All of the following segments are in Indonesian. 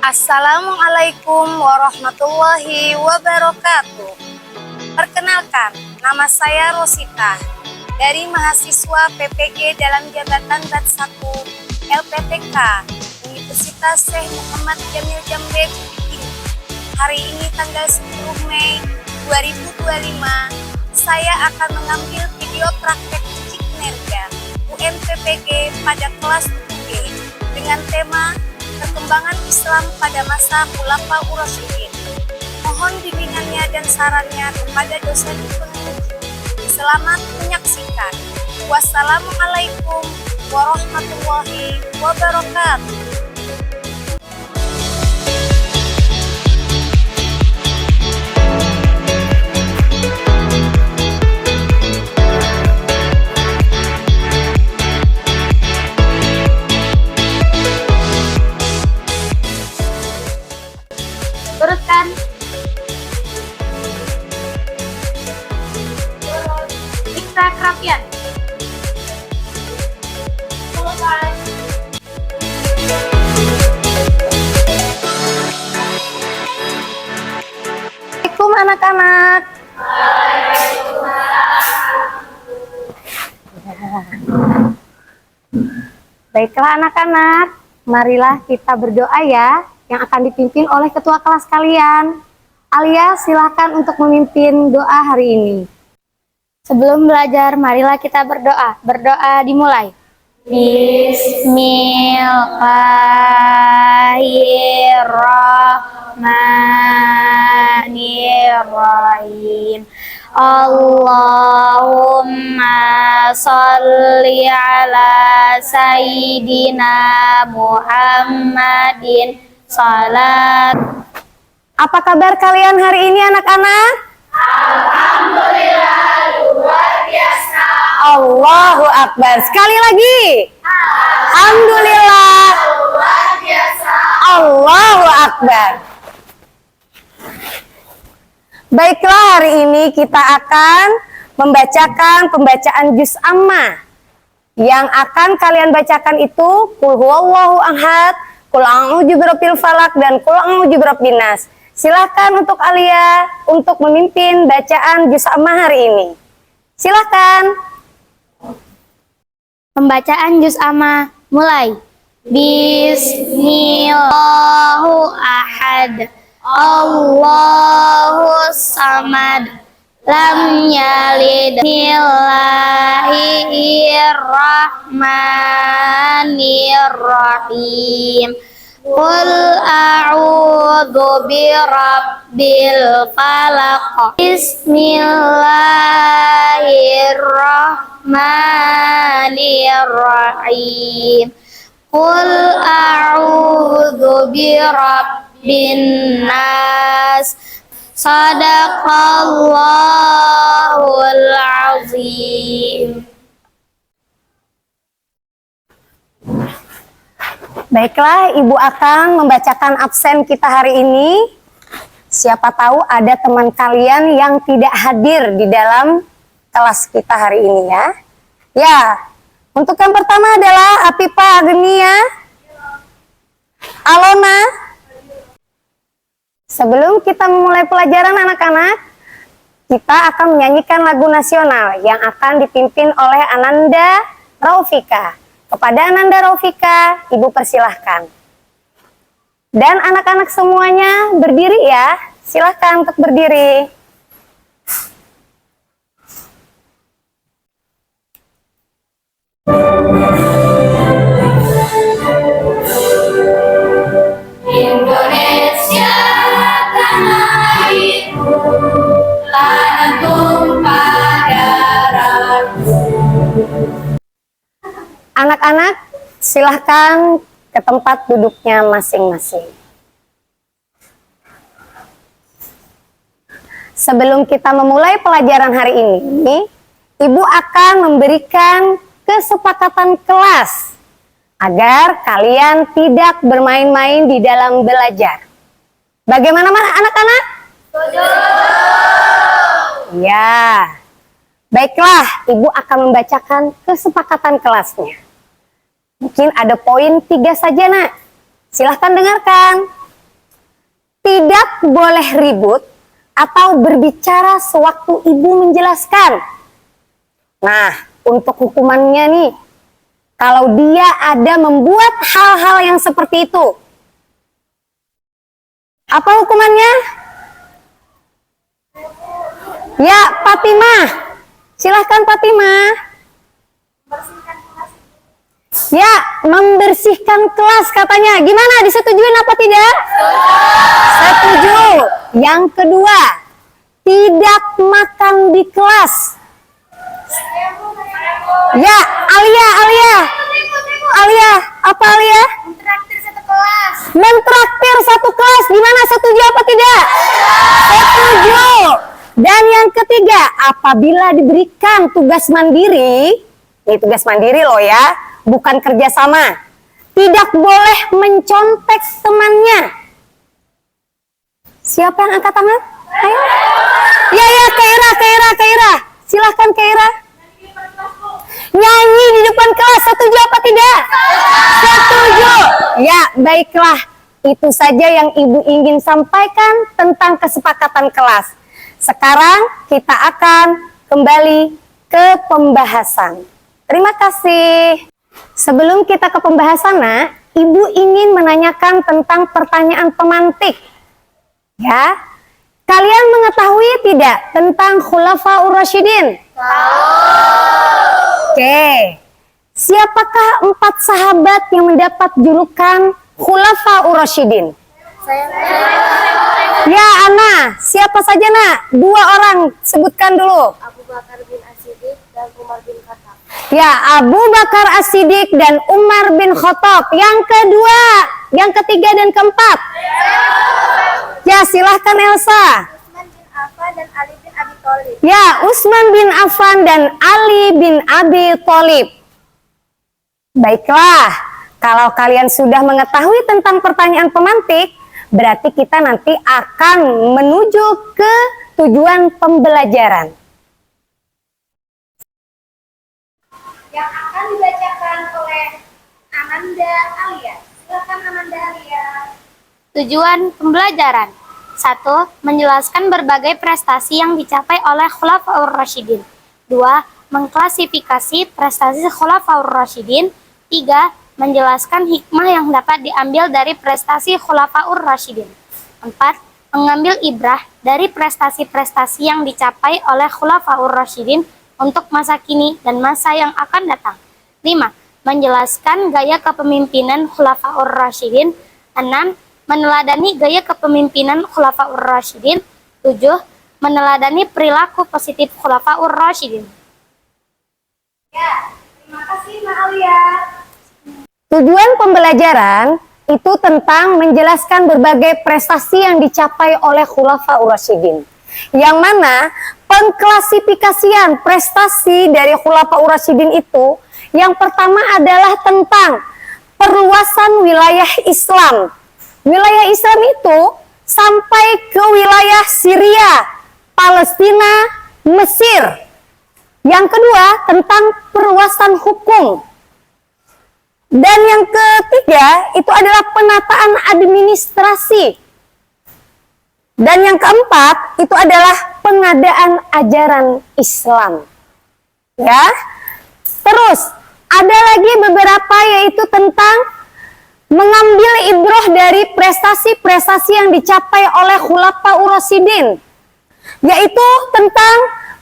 Assalamualaikum warahmatullahi wabarakatuh. Perkenalkan, nama saya Rosita dari mahasiswa PPG dalam jabatan BAT 1 LPTK Universitas Syekh Muhammad Jamil Jambe Bukit Tinggi. Hari ini tanggal 10 Mei 2025, saya akan mengambil video praktek uji kinerja UMPPG pada kelas UG dengan tema Perkembangan Islam pada masa Khulafaur Rasyidin. Mohon bimbingannya dan sarannya kepada dosen ekonomi. Selamat menyaksikan. Wassalamualaikum warahmatullahi wabarakatuh. Turutkan. Ikra Krapian. Assalamualaikum anak-anak. Baiklah anak-anak, marilah kita berdoa ya, yang akan dipimpin oleh ketua kelas kalian. Alia, silahkan untuk memimpin doa hari ini. Sebelum belajar, marilah kita berdoa. Berdoa dimulai. Bismillahirrahmanirrahim. Allahumma sholli ala sayyidina Muhammadin salat. Apa kabar kalian hari ini anak-anak? Alhamdulillah luar biasa. Allahu Akbar. Sekali lagi. Alhamdulillah Luar biasa. Allahu Akbar. Baiklah, hari ini kita akan membacakan pembacaan juz amma. Yang akan kalian bacakan itu Qul huwallahu ahad, Qul a'udzu birabbil falaq, dan Qul a'udzu birabbin nas. Silakan untuk Alia untuk memimpin bacaan juz amma hari ini. Silakan. Pembacaan juz amma mulai. Bismillahu ahad, Allahu samad, lam yalid. Bismillahirrahmanirrahim. Qul a'udzu birabbil falaq. Bismillahirrahmanirrahim. Qul a'udzu birabbin nas. Sadaqallahul azim. Baiklah, Ibu akan membacakan absen kita hari ini. Siapa tahu ada teman kalian yang tidak hadir di dalam kelas kita hari ini ya. Ya, untuk yang pertama adalah Apipa Agenia, Alona. Sebelum kita memulai pelajaran anak-anak, kita akan menyanyikan lagu nasional yang akan dipimpin oleh Ananda Raufika. Kepada Ananda Raufika, Ibu persilahkan. Dan anak-anak semuanya berdiri ya. Silahkan untuk berdiri. Indonesia tanah airku, tanah tumpah darahku. Anak-anak, silahkan ke tempat duduknya masing-masing. Sebelum kita memulai pelajaran hari ini, Ibu akan memberikan kesepakatan kelas agar kalian tidak bermain-main di dalam belajar. Bagaimana anak-anak? Ya. Baiklah, Ibu akan membacakan kesepakatan kelasnya. Mungkin ada poin 3 saja, Nak. Silahkan dengarkan. tidak boleh ribut atau berbicara sewaktu ibu menjelaskan. Nah, untuk hukumannya nih, kalau dia ada membuat hal-hal yang seperti itu, apa hukumannya? Ya, Fatimah. Silahkan Fatimah. Ya, membersihkan kelas katanya. Gimana, disetujuin apa tidak? Setuju. Yang kedua, tidak makan di kelas. Ya, Alia, apa Alia? Mentraktir satu kelas. Mentraktir satu kelas. Gimana, setuju apa tidak? Setuju. Dan yang ketiga, apabila diberikan tugas mandiri, ini tugas mandiri loh ya, bukan kerjasama, tidak boleh mencontek temannya. Siapa yang angkat tangan? Ayo. Ya, Kaira. Silahkan Kaira. Nyanyi di depan kelas, setuju apa tidak? Setuju. Ya, baiklah. Itu saja yang Ibu ingin sampaikan tentang kesepakatan kelas. Sekarang kita akan kembali ke pembahasan. Terima kasih. Sebelum kita ke pembahasan, Ibu ingin menanyakan tentang pertanyaan pemantik. Ya, kalian mengetahui tidak tentang Khulafaur Rasyidin? Oke, siapakah 4 sahabat yang mendapat julukan Khulafaur Rasyidin? Ya, Ana, siapa saja nak? 2 orang, sebutkan dulu. Abu Bakar bin As-Siddiq dan Umar bin Khattab. Ya, Abu Bakar As-Siddiq dan Umar bin Khattab. Yang kedua, yang ketiga dan keempat. Ya, silahkan Elsa. Utsman bin Affan dan Ali bin Abi Thalib. Ya, Utsman bin Affan dan Ali bin Abi Thalib. Baiklah, kalau kalian sudah mengetahui tentang pertanyaan pemantik, berarti kita nanti akan menuju ke tujuan pembelajaran. Yang akan dibacakan oleh Ananda Alia. Silakan Ananda Alia. Tujuan pembelajaran. 1. Menjelaskan berbagai prestasi yang dicapai oleh Khulafaur Rasyidin. 2. Mengklasifikasi prestasi Khulafaur Rasyidin. 3. Menjelaskan hikmah yang dapat diambil dari prestasi Khulafaur Rasyidin. 4. Mengambil ibrah dari prestasi-prestasi yang dicapai oleh Khulafaur Rasyidin untuk masa kini dan masa yang akan datang. 5. Menjelaskan gaya kepemimpinan Khulafaur Rasyidin. 6. Meneladani gaya kepemimpinan Khulafaur Rasyidin. 7. Meneladani perilaku positif Khulafaur Rasyidin. Ya, terima kasih Mbak Alia. Tujuan pembelajaran itu tentang menjelaskan berbagai prestasi yang dicapai oleh Khulafaur Rasyidin. Yang mana pengklasifikasian prestasi dari Khulafaur Rasyidin itu, yang pertama adalah tentang perluasan wilayah Islam. Wilayah Islam itu sampai ke wilayah Syria, Palestina, Mesir. Yang kedua tentang perluasan hukum. Dan yang ketiga itu adalah penataan administrasi. Dan yang keempat itu adalah pengadaan ajaran Islam. Ya. Terus ada lagi beberapa, yaitu tentang mengambil ibroh dari prestasi-prestasi yang dicapai oleh Khulafaur Rasyidin, yaitu tentang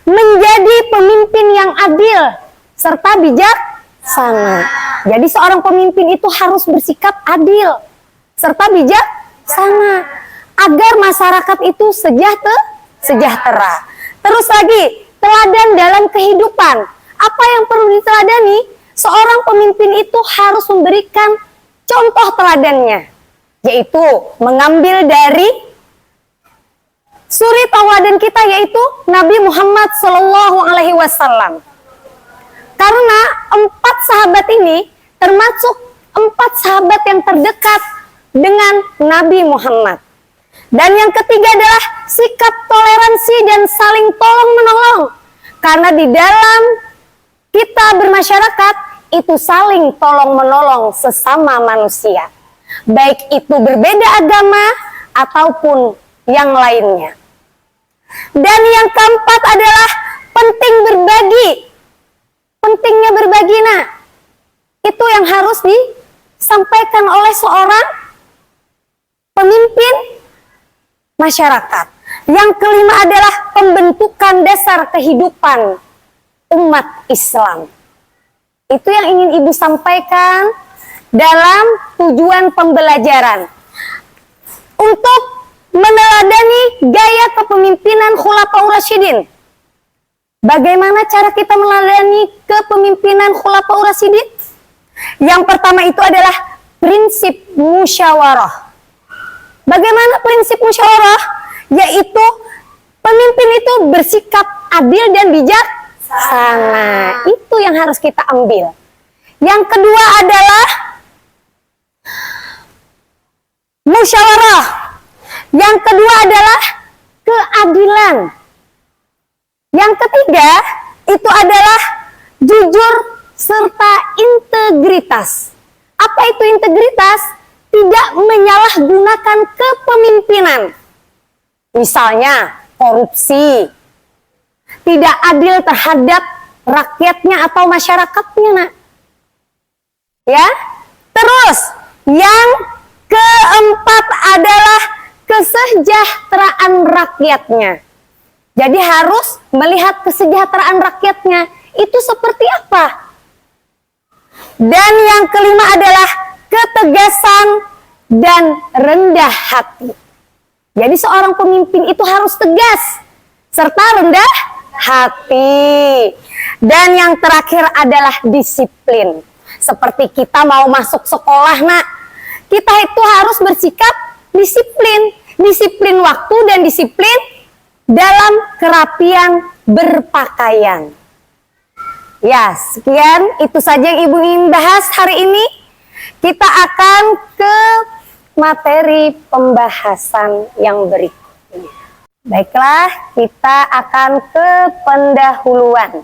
menjadi pemimpin yang adil serta bijaksana. Jadi seorang pemimpin itu harus bersikap adil serta bijaksana agar masyarakat itu sejahtera. Terus lagi, teladan dalam kehidupan. Apa yang perlu diteladani? Seorang pemimpin itu harus memberikan contoh teladannya, yaitu mengambil dari suri tauladan kita, yaitu Nabi Muhammad SAW. Karena 4 sahabat ini termasuk 4 sahabat yang terdekat dengan Nabi Muhammad. Dan yang ketiga adalah sikap toleransi dan saling tolong-menolong. Karena di dalam kita bermasyarakat itu saling tolong-menolong sesama manusia. Baik itu berbeda agama ataupun yang lainnya. Dan yang keempat adalah penting berbagi. Pentingnya berbagi, nak. Itu yang harus disampaikan oleh seorang pemimpin masyarakat. Yang kelima adalah pembentukan dasar kehidupan umat Islam. Itu yang ingin Ibu sampaikan dalam tujuan pembelajaran. Untuk meneladani gaya kepemimpinan Khulafaur Rasyidin. Bagaimana cara kita meneladani kepemimpinan Khulafaur Rasyidin? Yang pertama itu adalah prinsip musyawarah. Bagaimana prinsip musyawarah? Yaitu pemimpin itu bersikap adil dan bijaksana. Itu yang harus kita ambil. Yang kedua adalah musyawarah. Yang kedua adalah keadilan. Yang ketiga itu adalah jujur serta integritas. Apa itu integritas? Tidak menyalahgunakan kepemimpinan. Misalnya korupsi, tidak adil terhadap rakyatnya atau masyarakatnya, nak. Ya. Terus yang keempat adalah kesejahteraan rakyatnya. Jadi harus melihat kesejahteraan rakyatnya itu seperti apa. Dan yang kelima adalah ketegasan dan rendah hati. Jadi seorang pemimpin itu harus tegas serta rendah hati. Dan yang terakhir adalah disiplin. Seperti kita mau masuk sekolah, nak. Kita itu harus bersikap disiplin. Disiplin waktu dan disiplin dalam kerapian berpakaian. Ya, sekian itu saja yang Ibu ingin bahas hari ini. Kita akan ke materi pembahasan yang berikutnya. Baiklah, kita akan ke pendahuluan.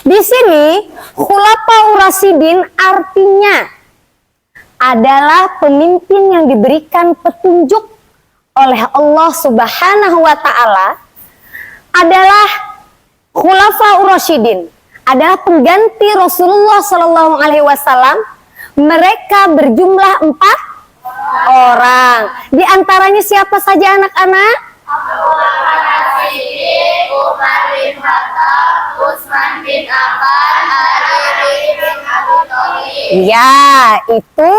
Di sini, Khulafaur Rasyidin artinya adalah pemimpin yang diberikan petunjuk oleh Allah Subhanahu wa Ta'ala, adalah Khulafaur Rasyidin, adalah pengganti Rasulullah Shallallahu Alaihi Wasallam. Mereka berjumlah 4 orang. Di antaranya siapa saja, anak-anak? Abu Bakar As-Siddiq, Umar bin Khattab, Utsman bin Affan, Ali bin Abi Thalib. Ya, itu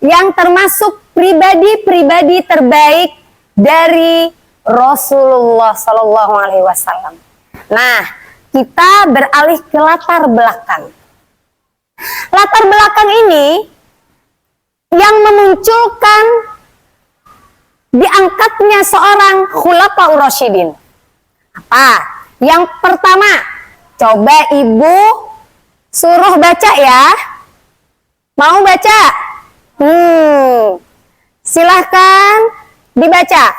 yang termasuk pribadi-pribadi terbaik dari Rasulullah Shallallahu Alaihi Wasallam. Nah, kita beralih ke latar belakang. Latar belakang ini yang memunculkan diangkatnya seorang Khulafaur Rasyidin. Apa? Yang pertama, coba Ibu suruh baca ya. Mau baca? Silahkan dibaca.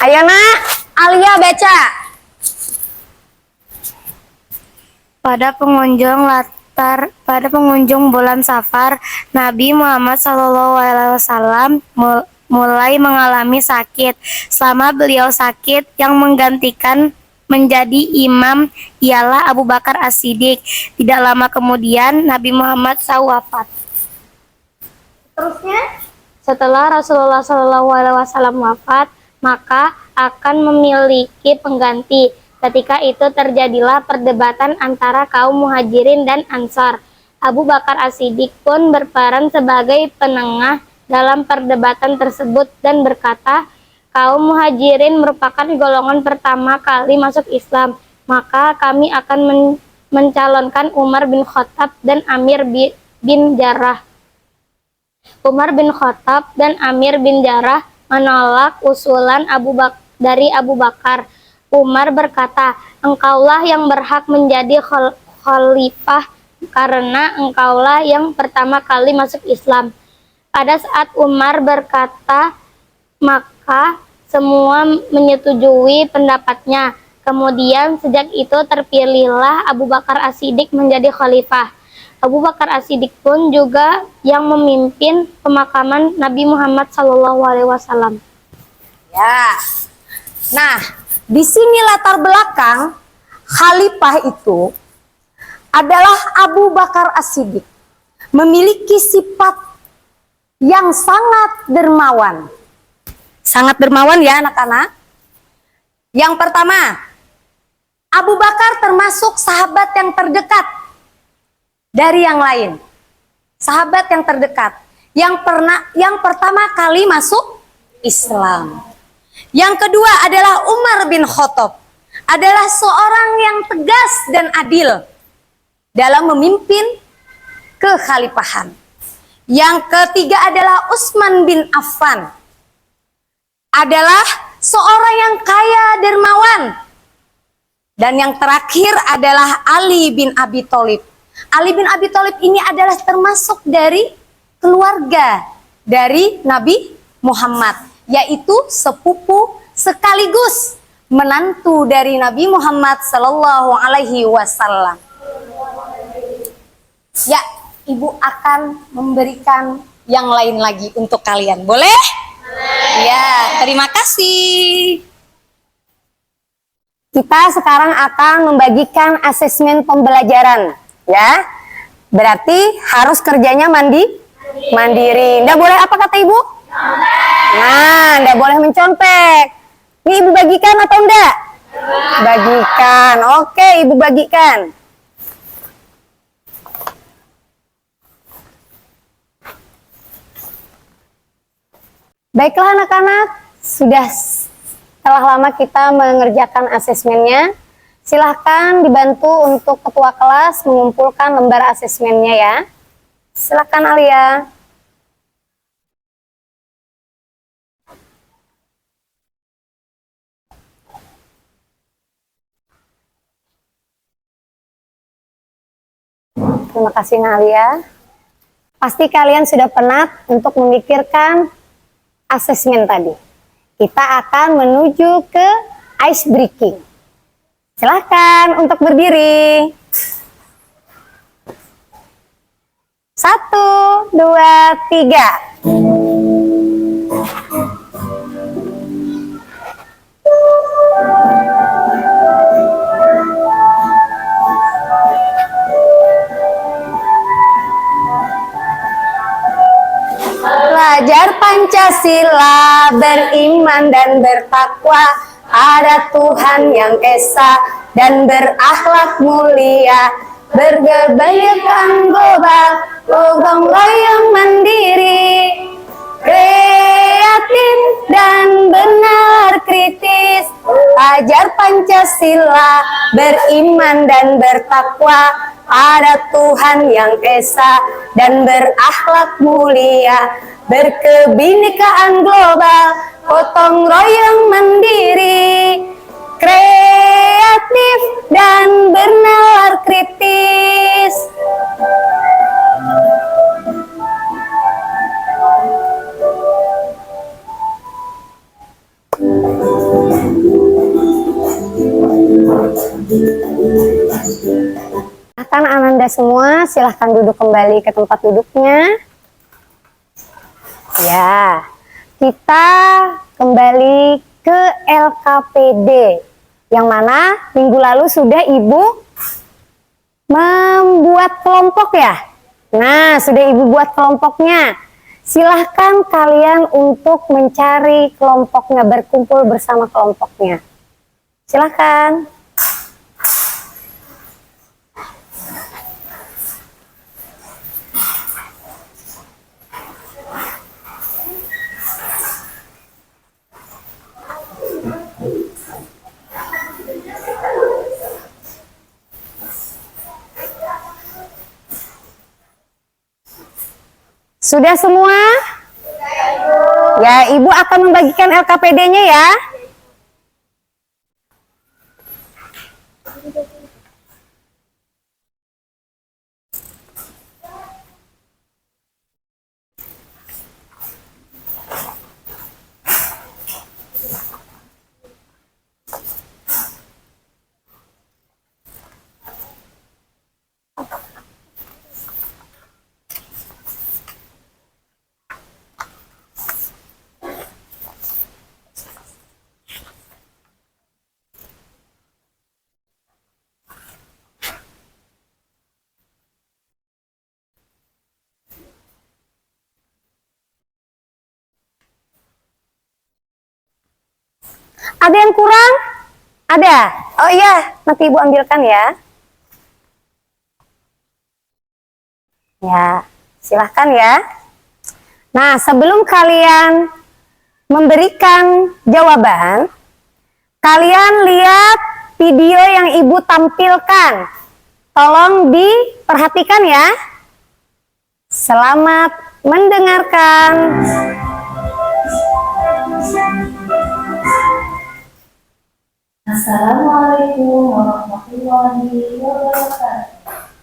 Ayo, nak, Alia baca. Pada pengunjung bulan Safar, Nabi Muhammad SAW mulai mengalami sakit. Selama beliau sakit, yang menggantikan menjadi imam ialah Abu Bakar As-Siddiq. Tidak lama kemudian, Nabi Muhammad SAW wafat. Terusnya, Setelah Rasulullah SAW wafat, maka akan memiliki pengganti. Ketika itu terjadilah perdebatan antara kaum muhajirin dan ansar. Abu Bakar As-Siddiq pun berperan sebagai penengah dalam perdebatan tersebut dan berkata, kaum muhajirin merupakan golongan pertama kali masuk Islam, maka kami akan mencalonkan Umar bin Khattab dan Amir bin Jarrah. Umar bin Khattab dan Amir bin Jarrah menolak usulan dari Abu Bakar. Umar berkata, engkaulah yang berhak menjadi khalifah karena engkaulah yang pertama kali masuk Islam. Pada saat Umar berkata, maka semua menyetujui pendapatnya. Kemudian sejak itu terpilihlah Abu Bakar As-Siddiq menjadi khalifah. Abu Bakar As-Siddiq pun juga yang memimpin pemakaman Nabi Muhammad SAW. Ya. Nah, di sini latar belakang khalifah itu adalah Abu Bakar As-Siddiq. Memiliki sifat yang sangat dermawan. Sangat dermawan ya anak-anak. Yang pertama, Abu Bakar termasuk sahabat yang terdekat dari yang lain. Sahabat yang terdekat. Yang pertama kali masuk Islam. Yang kedua adalah Umar bin Khattab. Adalah seorang yang tegas dan adil dalam memimpin kekhalifahan. Yang ketiga adalah Utsman bin Affan. Adalah seorang yang kaya dermawan. Dan yang terakhir adalah Ali bin Abi Thalib. Ali bin Abi Thalib ini adalah termasuk dari keluarga dari Nabi Muhammad, yaitu sepupu sekaligus menantu dari Nabi Muhammad Sallallahu Alaihi Wasallam. Ya, Ibu akan memberikan yang lain lagi untuk kalian. Boleh? Ya, terima kasih. Kita sekarang akan membagikan asesmen pembelajaran, ya. Berarti harus kerjanya mandiri. Nggak boleh apa kata Ibu? Nah, nggak boleh mencontek. Ini Ibu bagikan atau enggak? Bagikan. Oke, Ibu bagikan. Baiklah anak-anak, setelah lama kita mengerjakan asesmennya, silahkan dibantu untuk ketua kelas mengumpulkan lembar asesmennya ya. Silahkan Alia. Terima kasih Nalia. Pasti kalian sudah penat untuk memikirkan asesmen tadi. Kita akan menuju ke ice breaking. Silahkan untuk berdiri. 1, 2, 3. Belajar Pancasila, beriman dan bertakwa pada Tuhan yang Esa dan berakhlak mulia, berkebajikan global, gotong royong mandiri, kreatif dan benar kritis. Ajar Pancasila, beriman dan bertakwa pada Tuhan yang Esa dan berakhlak mulia, berkebinekaan global, gotong royong mandiri, kreatif dan bernalar kritis. Akan Ananda semua silahkan duduk kembali ke tempat duduknya. Ya, kita kembali ke LKPD yang mana minggu lalu sudah Ibu membuat kelompok ya. Nah, sudah Ibu buat kelompoknya. Silahkan kalian untuk mencari kelompoknya, berkumpul bersama kelompoknya. Silahkan. Sudah semua? Ya, Ibu akan membagikan LKPD-nya ya. Ada yang kurang? Ada? Oh iya, nanti Ibu ambilkan ya. Ya, silahkan ya. Nah, sebelum kalian memberikan jawaban, kalian lihat video yang Ibu tampilkan. Tolong diperhatikan ya. Selamat mendengarkan. Assalamualaikum warahmatullahi wabarakatuh.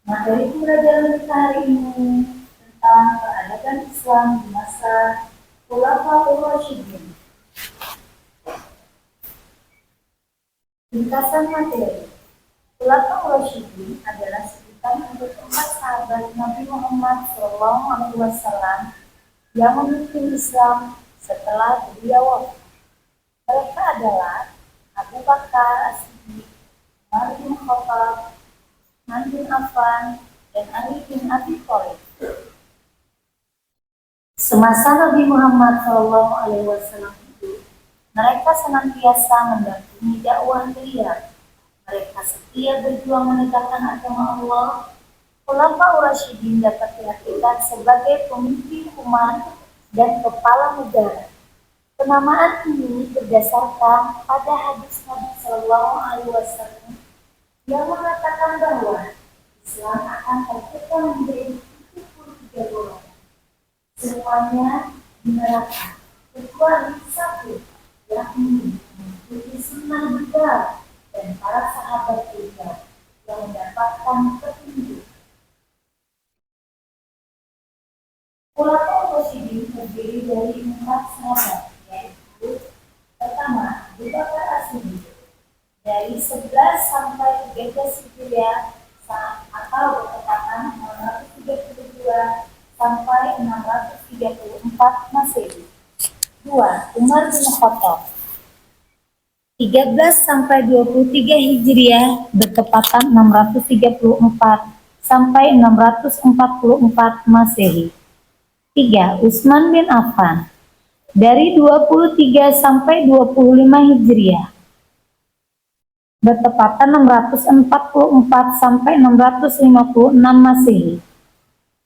Materi pembelajaran kita hari ini tentang peradaban Islam di masa Khulafaur Rasyidin. Ringkasan materi. Khulafaur Rasyidin adalah sebutan untuk 4 sahabat Nabi Muhammad SAW yang memimpin Islam setelah beliau wafat. Mereka adalah Abu Bakar As-Siddiq, Umar bin Khattab, Utsman bin Affan, dan Ali bin Abi Thalib. Semasa Nabi Muhammad SAW itu, mereka senantiasa mendampingi dakwah beliau. Mereka setia berjuang menegakkan agama Allah. Khulafaur Rasyidin dapat diartikan sebagai pemimpin umat dan kepala negara. Penamaan ini berdasarkan pada hadis Nabi SAW yang mengatakan bahwa Islam akan terpecah menjadi 73 golongan. Semuanya di neraka, kecuali satu, yakni mengikuti sunnah beliau dan para sahabat beliau yang mendapatkan petunjuk. Khulafaur Rasyidin terdiri dari 4 sahabat, yaitu pertama Abu Bakar As-Siddiq dari 11 sampai 13 Hijriah atau bertepatan 632 sampai 634 Masehi. 2. Umar bin Khattab 13 sampai 23 Hijriah bertepatan 634 sampai 644 Masehi. 3. Utsman bin Affan dari 23 sampai 25 Hijriah bertepatan 644 sampai 656 Masehi.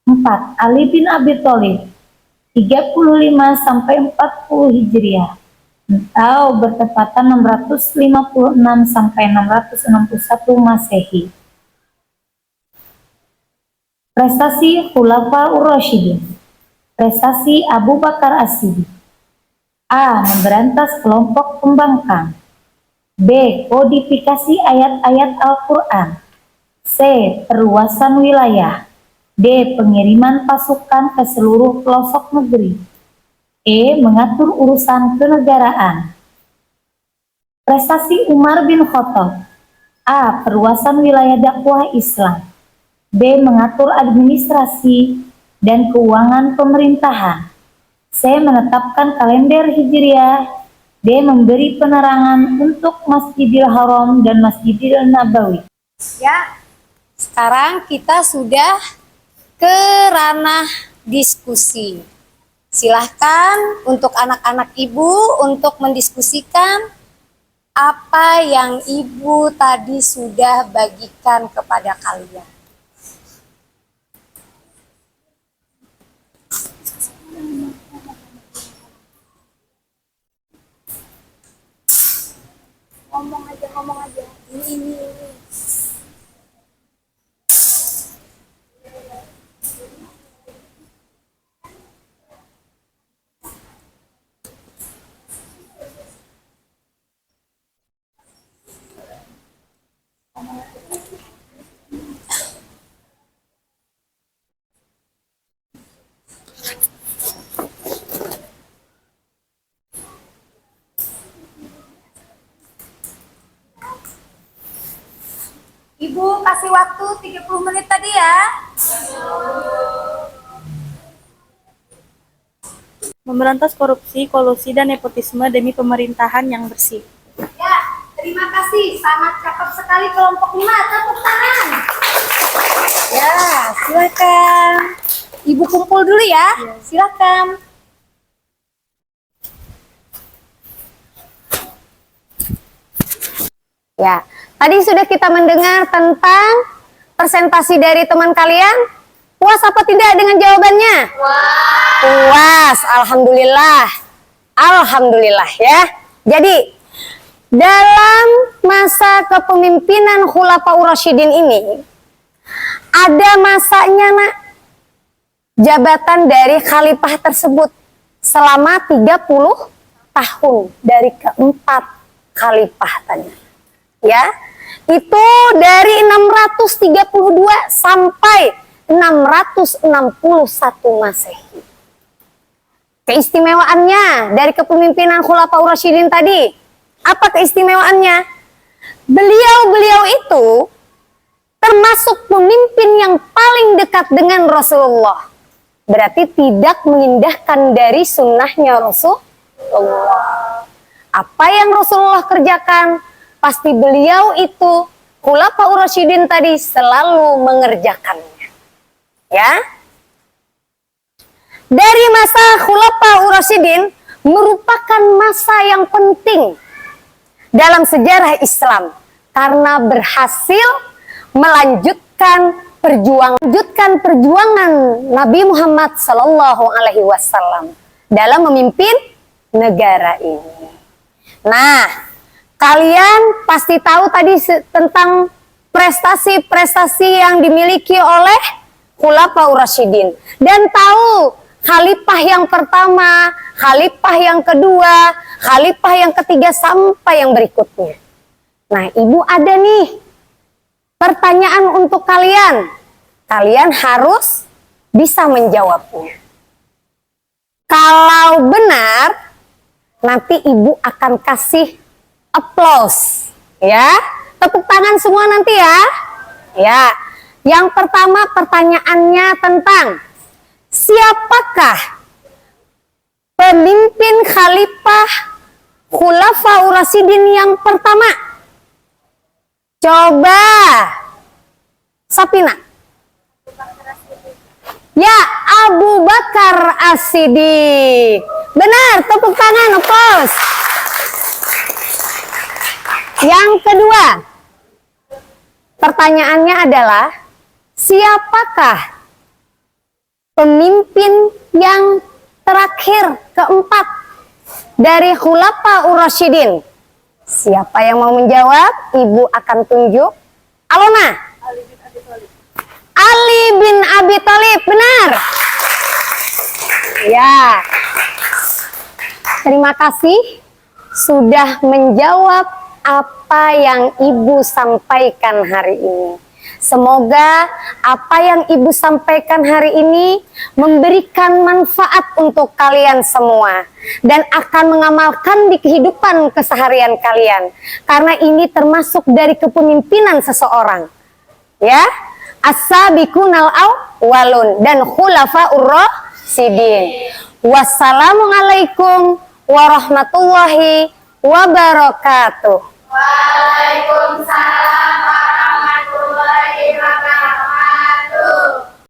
4. Ali bin Abi Thalib 35 sampai 40 Hijriah atau bertepatan 656 sampai 661 Masehi. Prestasi Khulafaur Rasyidin. Prestasi Abu Bakar As-Siddiq. A. Memberantas kelompok pembangkang. B. Kodifikasi ayat-ayat Al-Quran. C. Perluasan wilayah. D. Pengiriman pasukan ke seluruh pelosok negeri. E. Mengatur urusan kenegaraan. Prestasi Umar bin Khattab. A. Perluasan wilayah dakwah Islam. B. Mengatur administrasi dan keuangan pemerintahan. C. Menetapkan kalender Hijriah. D. Memberi penerangan untuk Masjidil Haram dan Masjidil Nabawi. Ya, sekarang kita sudah ke ranah diskusi. Silahkan untuk anak-anak Ibu untuk mendiskusikan apa yang Ibu tadi sudah bagikan kepada kalian. Ngomong aja. Ini. Ibu kasih waktu 30 menit tadi ya. Memberantas korupsi, kolusi, dan nepotisme demi pemerintahan yang bersih. Ya, terima kasih. Sangat cakep sekali kelompok 5. Tepuk tangan. Ya, silakan. Ibu kumpul dulu ya. Silakan. Ya, tadi sudah kita mendengar tentang presentasi dari teman kalian. Puas apa tidak dengan jawabannya? Puas, alhamdulillah. Alhamdulillah ya. Jadi, dalam masa kepemimpinan Khulafaur Rasyidin ini, ada masanya nak, jabatan dari khalifah tersebut selama 30 tahun dari keempat khalifah tadi. Ya, itu dari 632 sampai 661 Masehi. Keistimewaannya dari kepemimpinan Khulafaur Rasyidin tadi, apa keistimewaannya? Beliau itu termasuk pemimpin yang paling dekat dengan Rasulullah. Berarti tidak mengindahkan dari sunnahnya Rasulullah. Apa yang Rasulullah kerjakan, pasti beliau itu, Khulafaur Rasyidin tadi, selalu mengerjakannya. Ya. Dari masa Khulafaur Rasyidin merupakan masa yang penting dalam sejarah Islam karena berhasil melanjutkan perjuangan Nabi Muhammad SAW dalam memimpin negara ini. Nah, kalian pasti tahu tadi tentang prestasi-prestasi yang dimiliki oleh Khulafaur Rasyidin dan tahu khalifah yang pertama, khalifah yang kedua, khalifah yang ketiga sampai yang berikutnya. Nah, Ibu ada nih pertanyaan untuk kalian. Kalian harus bisa menjawabnya. Kalau benar, nanti Ibu akan kasih applause. Ya, tepuk tangan semua nanti ya. Ya, yang pertama pertanyaannya tentang siapakah pemimpin khalifah Khulafaur Rasyidin yang pertama? Coba Sapina. Ya, Abu Bakar As-Siddiq. Benar, tepuk tangan, applause. Yang kedua, pertanyaannya adalah siapakah pemimpin yang terakhir keempat dari Khulafaur Rasyidin? Siapa yang mau menjawab? Ibu akan tunjuk. Alona. Ali bin Abi Thalib. Benar. Ya. Terima kasih sudah menjawab apa yang Ibu sampaikan hari ini. Semoga apa yang Ibu sampaikan hari ini memberikan manfaat untuk kalian semua dan akan mengamalkan di kehidupan keseharian kalian. Karena ini termasuk dari kepemimpinan seseorang. Ya, as-sabiqunal awwalun dan khulafaur rasyidin. Wassalamualaikum warahmatullahi wabarakatuh. Waalaikumsalam